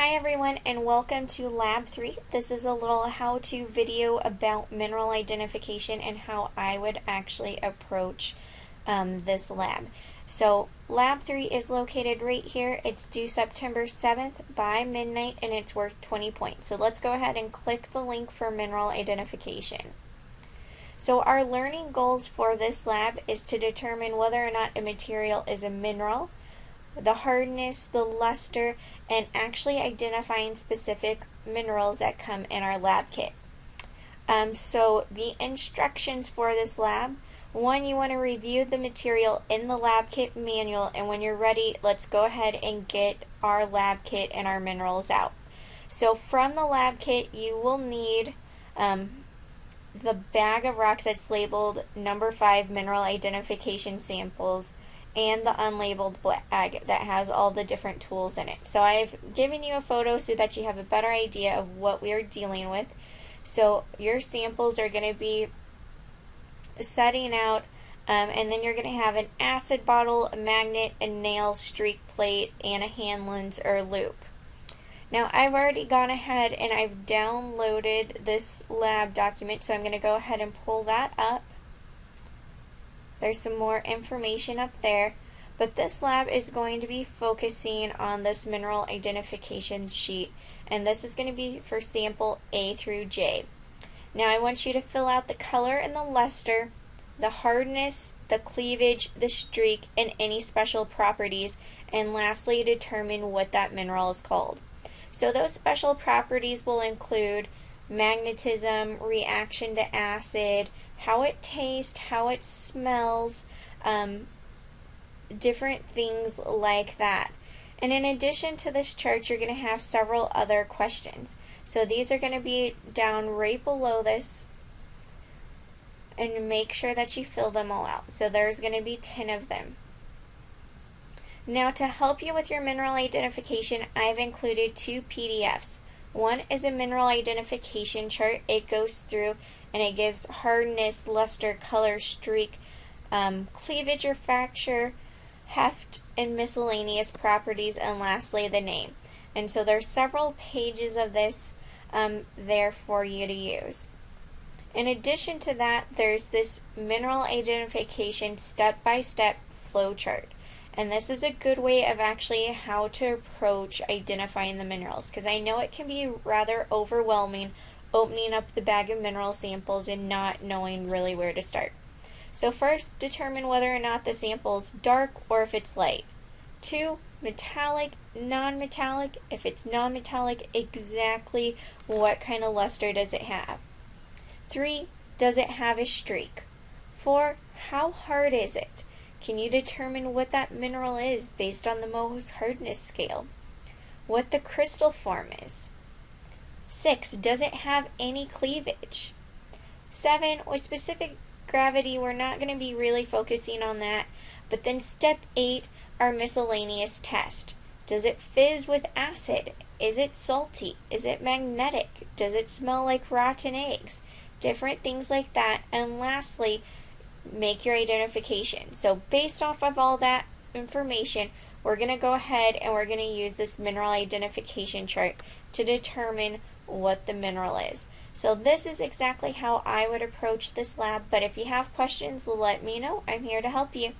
Hi everyone and welcome to Lab 3. This is a little how-to video about mineral identification and how I would actually approach this lab. So Lab 3 is located right here. It's due September 7th by midnight and it's worth 20 points. So let's go ahead and click the link for mineral identification. So our learning goals for this lab is to determine whether or not a material is a mineral, the hardness, the luster, and actually identifying specific minerals that come in our lab kit. So the instructions for this lab: one, you want to review the material in the lab kit manual, and when you're ready, let's go ahead and get our lab kit and our minerals out. So from the lab kit, you will need the bag of rocks that's labeled number 5 mineral identification samples, and the unlabeled bag that has all the different tools in it. So I've given you a photo so that you have a better idea of what we are dealing with. So your samples are going to be setting out, and then you're going to have an acid bottle, a magnet, a nail, streak plate, and a hand lens or loop. Now I've already gone ahead and I've downloaded this lab document, so I'm going to go ahead and pull that up. There's some more information up there, but this lab is going to be focusing on this mineral identification sheet, and this is going to be for sample A through J. Now I want you to fill out the color and the luster, the hardness, the cleavage, the streak, and any special properties, and lastly determine what that mineral is called. So those special properties will include magnetism, reaction to acid, how it tastes, how it smells, different things like that. And in addition to this chart, you're going to have several other questions. So these are going to be down right below this, and make sure that you fill them all out. So there's going to be 10 of them. Now to help you with your mineral identification, I've included 2 PDFs. One is a mineral identification chart. It goes through and it gives hardness, luster, color, streak, cleavage or fracture, heft, and miscellaneous properties, and lastly the name. And so there's several pages of this there for you to use. In addition to that, there's this mineral identification step-by-step flow chart. And this is a good way of actually how to approach identifying the minerals, because I know it can be rather overwhelming opening up the bag of mineral samples and not knowing really where to start. So first, determine whether or not the sample is dark or if it's light. 2, metallic, non-metallic. If it's non-metallic, exactly what kind of luster does it have? 3, does it have a streak? 4, how hard is it? Can you determine what that mineral is based on the Mohs hardness scale? What the crystal form is? 6, does it have any cleavage? 7, with specific gravity, we're not going to be really focusing on that. But then step 8, our miscellaneous test. Does it fizz with acid? Is it salty? Is it magnetic? Does it smell like rotten eggs? Different things like that. And lastly, make your identification. So based off of all that information, we're going to go ahead and we're going to use this mineral identification chart to determine what the mineral is. So this is exactly how I would approach this lab, but if you have questions, let me know. I'm here to help you.